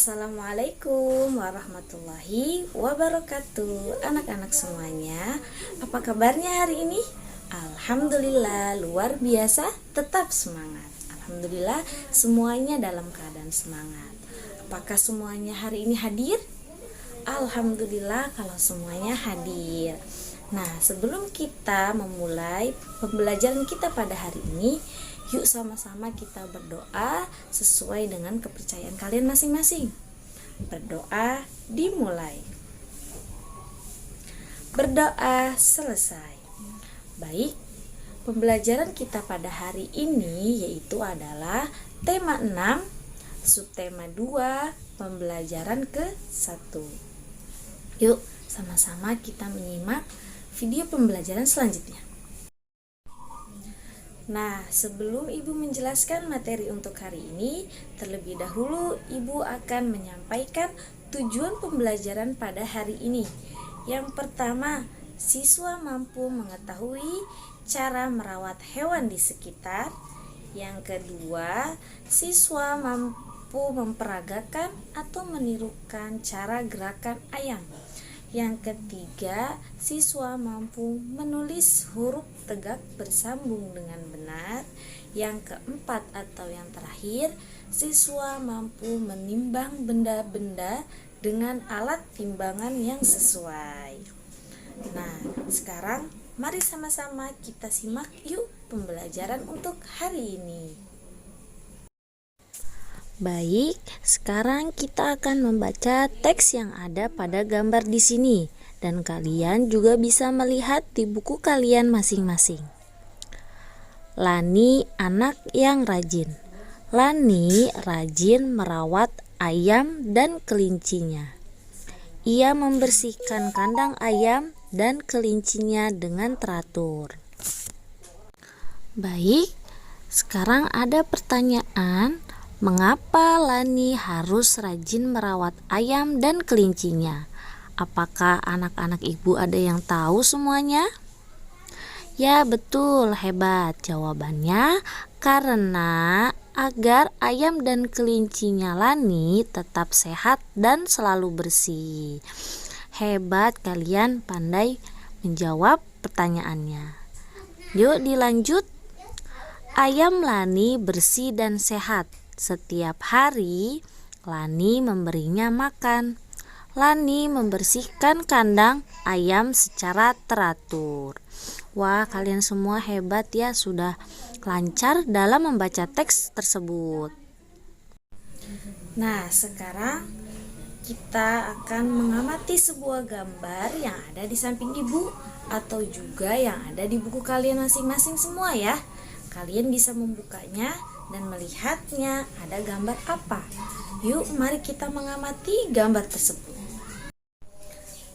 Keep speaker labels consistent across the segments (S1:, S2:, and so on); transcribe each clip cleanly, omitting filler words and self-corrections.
S1: Assalamualaikum warahmatullahi wabarakatuh. Anak-anak semuanya, apa kabarnya hari ini? Alhamdulillah, luar biasa, tetap semangat. Alhamdulillah, semuanya dalam keadaan semangat. Apakah semuanya hari ini hadir? Alhamdulillah kalau semuanya hadir. Nah, sebelum kita memulai pembelajaran kita pada hari ini, yuk sama-sama kita berdoa sesuai dengan kepercayaan kalian masing-masing. Berdoa dimulai. Berdoa selesai. Baik, pembelajaran kita pada hari ini yaitu adalah tema 6, subtema 2, pembelajaran ke-1. Yuk, sama-sama kita menyimak video pembelajaran selanjutnya. Nah, sebelum Ibu menjelaskan materi untuk hari ini, terlebih dahulu Ibu akan menyampaikan tujuan pembelajaran pada hari ini. Yang pertama, siswa mampu mengetahui cara merawat hewan di sekitar. Yang kedua, siswa mampu memperagakan atau menirukan cara gerakan ayam. Yang ketiga, siswa mampu menulis huruf tegak bersambung dengan benar. Yang keempat atau yang terakhir, siswa mampu menimbang benda-benda dengan alat timbangan yang sesuai. Nah, sekarang mari sama-sama kita simak yuk pembelajaran untuk hari ini. Baik, sekarang kita akan membaca teks yang ada pada gambar di sini, dan kalian juga bisa melihat di buku kalian masing-masing. Lani, anak yang rajin. Lani rajin merawat ayam dan kelincinya. Ia membersihkan kandang ayam dan kelincinya dengan teratur. Baik, sekarang ada pertanyaan. Mengapa Lani harus rajin merawat ayam dan kelincinya? Apakah anak-anak ibu ada yang tahu semuanya? Ya, betul, hebat. Jawabannya karena agar ayam dan kelincinya Lani tetap sehat dan selalu bersih. Hebat, kalian pandai menjawab pertanyaannya. Yuk dilanjut. Ayam Lani bersih dan sehat. Setiap hari, Lani memberinya makan. Lani membersihkan kandang ayam secara teratur. Wah, kalian semua hebat ya, sudah lancar dalam membaca teks tersebut. Nah, sekarang kita akan mengamati sebuah gambar yang ada di samping ibu atau juga yang ada di buku kalian masing-masing semua ya. Kalian bisa membukanya dan melihatnya ada gambar apa. Yuk, mari kita mengamati gambar tersebut.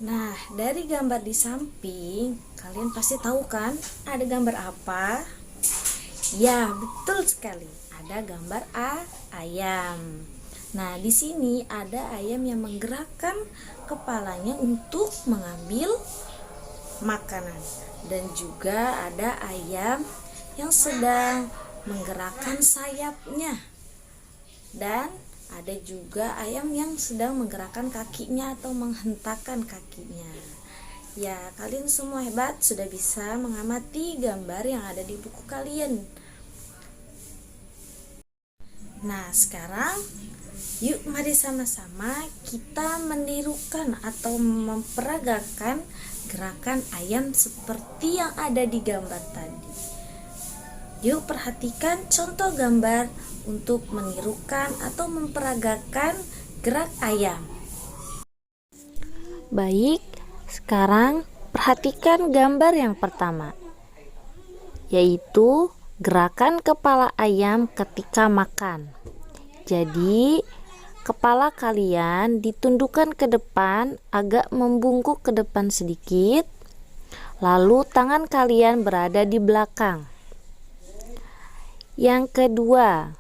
S1: Nah, dari gambar di samping, kalian pasti tahu kan ada gambar apa? Ya, betul sekali. Ada gambar ayam. Nah, di sini ada ayam yang menggerakkan kepalanya untuk mengambil makanan. Dan juga ada ayam yang sedang menggerakkan sayapnya, dan ada juga ayam yang sedang menggerakkan kakinya atau menghentakkan kakinya. Ya, kalian semua hebat, sudah bisa mengamati gambar yang ada di buku kalian. Nah, sekarang yuk mari sama-sama kita menirukan atau memperagakan gerakan ayam seperti yang ada di gambar tadi. Yuk perhatikan contoh gambar untuk menirukan atau memperagakan gerak ayam. Baik, sekarang perhatikan gambar yang pertama, yaitu gerakan kepala ayam ketika makan. Jadi, kepala kalian ditundukkan ke depan, agak membungkuk ke depan sedikit, lalu tangan kalian berada di belakang. Yang kedua,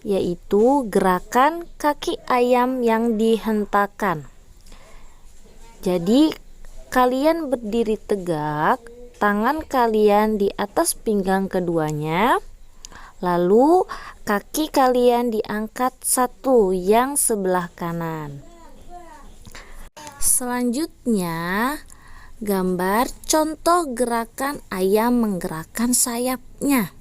S1: yaitu gerakan kaki ayam yang dihentakkan. Jadi, kalian berdiri tegak, tangan kalian di atas pinggang keduanya, Lalu kaki kalian diangkat satu yang sebelah kanan. Selanjutnya, gambar contoh gerakan ayam menggerakkan sayapnya.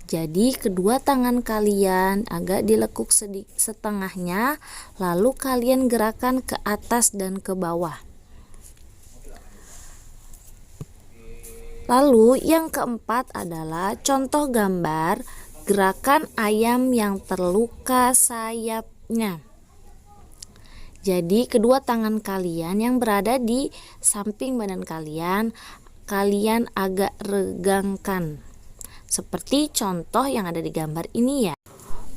S1: Jadi kedua tangan kalian agak dilekuk setengahnya, lalu kalian gerakan ke atas dan ke bawah. Lalu yang keempat adalah contoh gambar gerakan ayam yang terluka sayapnya. Jadi kedua tangan kalian yang berada di samping badan kalian, kalian agak regangkan. Seperti contoh yang ada di gambar ini ya.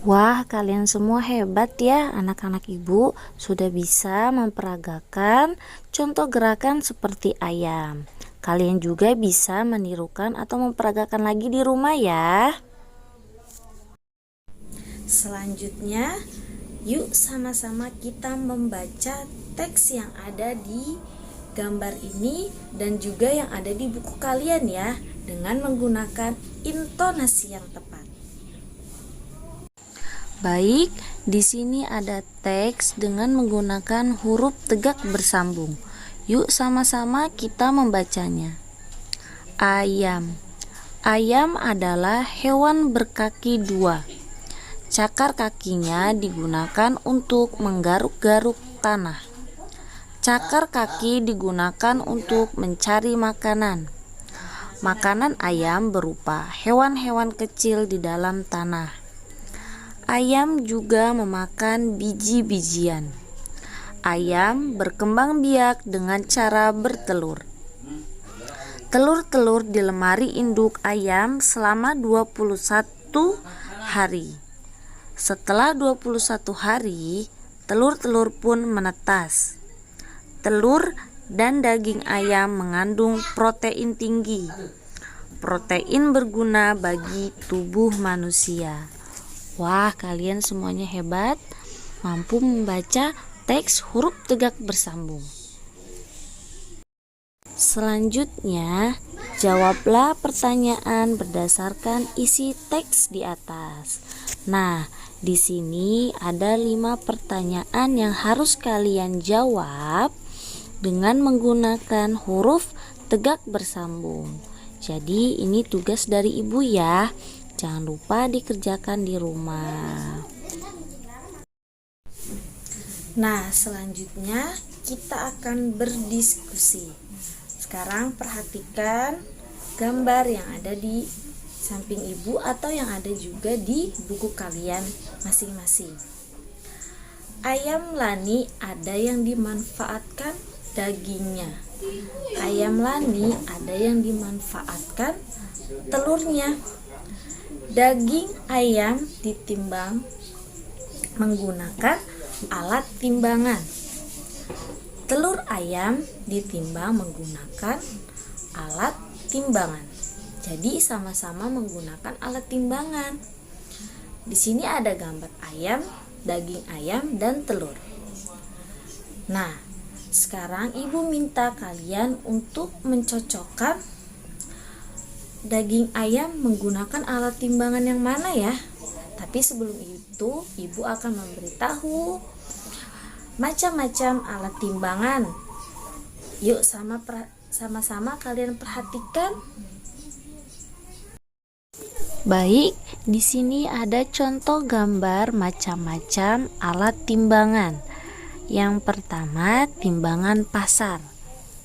S1: Wah, kalian semua hebat ya, anak-anak ibu sudah bisa memperagakan contoh gerakan seperti ayam. Kalian juga bisa menirukan atau memperagakan lagi di rumah ya. Selanjutnya, yuk sama-sama kita membaca teks yang ada di gambar ini dan juga yang ada di buku kalian ya, dengan menggunakan intonasi yang tepat. Baik, di sini ada teks dengan menggunakan huruf tegak bersambung. Yuk sama-sama kita membacanya. Ayam. Ayam adalah hewan berkaki dua. Cakar kakinya digunakan untuk menggaruk-garuk tanah. Cakar kaki digunakan untuk mencari makanan. Makanan ayam berupa hewan-hewan kecil di dalam tanah. Ayam juga memakan biji-bijian. Ayam berkembang biak dengan cara bertelur. Telur-telur di lemari induk ayam selama 21 hari. Setelah 21 hari, telur-telur pun menetas. Telur dan daging ayam mengandung protein tinggi. Protein berguna bagi tubuh manusia. Wah, kalian semuanya hebat, mampu membaca teks huruf tegak bersambung. Selanjutnya, jawablah pertanyaan berdasarkan isi teks di atas. Nah, di sini ada 5 pertanyaan yang harus kalian jawab dengan menggunakan huruf tegak bersambung. Jadi, ini tugas dari ibu ya. Jangan lupa dikerjakan di rumah. Nah, selanjutnya kita akan berdiskusi. Sekarang perhatikan gambar yang ada di samping ibu atau yang ada juga di buku kalian masing-masing. Ayam Lani ada yang dimanfaatkan dagingnya. Ayam Lani ada yang dimanfaatkan telurnya. Daging ayam ditimbang menggunakan alat timbangan. Telur ayam ditimbang menggunakan alat timbangan. Jadi sama-sama menggunakan alat timbangan. Di sini ada gambar ayam, daging ayam, dan telur. Nah, sekarang ibu minta kalian untuk mencocokkan daging ayam menggunakan alat timbangan yang mana ya. Tapi sebelum itu, ibu akan memberitahu macam-macam alat timbangan. Yuk sama-sama kalian perhatikan. Baik, di sini ada contoh gambar macam-macam alat timbangan. Yang pertama, timbangan pasar.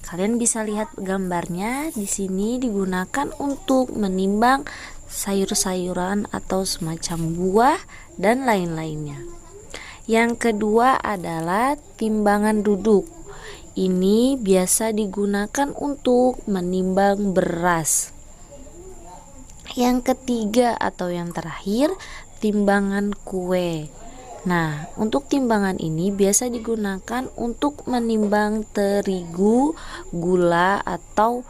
S1: Kalian bisa lihat gambarnya. Di sini digunakan untuk menimbang sayur-sayuran atau semacam buah dan lain-lainnya. Yang kedua adalah timbangan duduk. Ini biasa digunakan untuk menimbang beras. Yang ketiga atau yang terakhir, timbangan kue. Nah, untuk timbangan ini biasa digunakan untuk menimbang terigu, gula, atau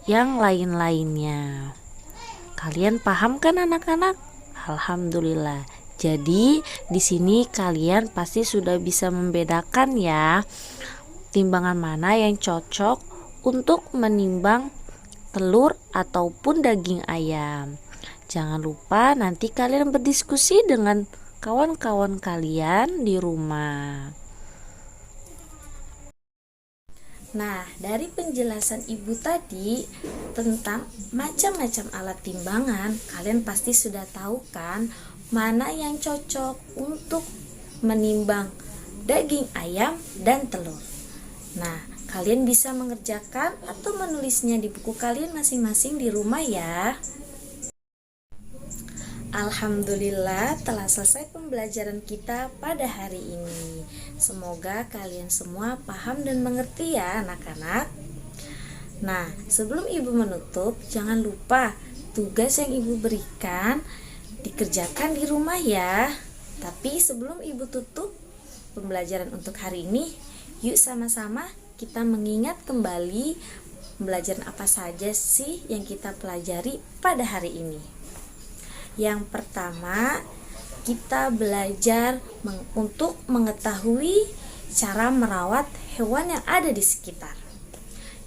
S1: yang lain-lainnya. Kalian paham kan anak-anak? Alhamdulillah. Jadi di sini kalian pasti sudah bisa membedakan ya timbangan mana yang cocok untuk menimbang telur ataupun daging ayam. Jangan lupa nanti kalian berdiskusi dengan kawan-kawan kalian di rumah. Nah, dari penjelasan ibu tadi tentang macam-macam alat timbangan, kalian pasti sudah tahu kan mana yang cocok untuk menimbang daging ayam dan telur. Nah, kalian bisa mengerjakan atau menulisnya di buku kalian masing-masing di rumah ya. Alhamdulillah telah selesai pembelajaran kita pada hari ini. Semoga kalian semua paham dan mengerti ya anak-anak. Nah, sebelum ibu menutup, jangan lupa tugas yang ibu berikan dikerjakan di rumah ya. Tapi sebelum ibu tutup pembelajaran untuk hari ini, yuk sama-sama kita mengingat kembali pembelajaran apa saja sih yang kita pelajari pada hari ini. Yang pertama, kita belajar untuk mengetahui cara merawat hewan yang ada di sekitar.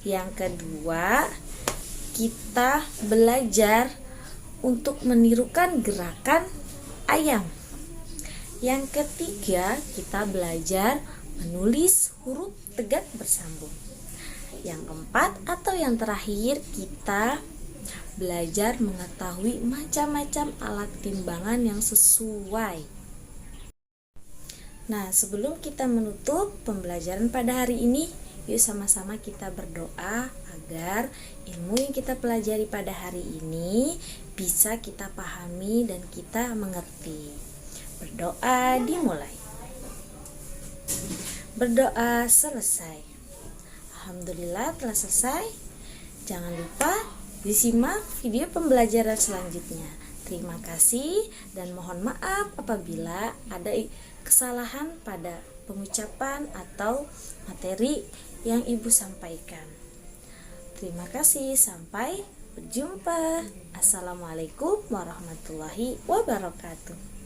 S1: Yang kedua, kita belajar untuk menirukan gerakan ayam. Yang ketiga, kita belajar menulis huruf tegak bersambung. Yang keempat atau yang terakhir, kita belajar mengetahui macam-macam alat timbangan yang sesuai. Nah, sebelum kita menutup pembelajaran pada hari ini, yuk sama-sama kita berdoa agar ilmu yang kita pelajari pada hari ini bisa kita pahami dan kita mengerti. Berdoa dimulai. Berdoa selesai. Alhamdulillah telah selesai. Jangan lupa disimak video pembelajaran selanjutnya. Terima kasih dan mohon maaf apabila ada kesalahan pada pengucapan atau materi yang ibu sampaikan. Terima kasih, sampai berjumpa. Assalamualaikum warahmatullahi wabarakatuh.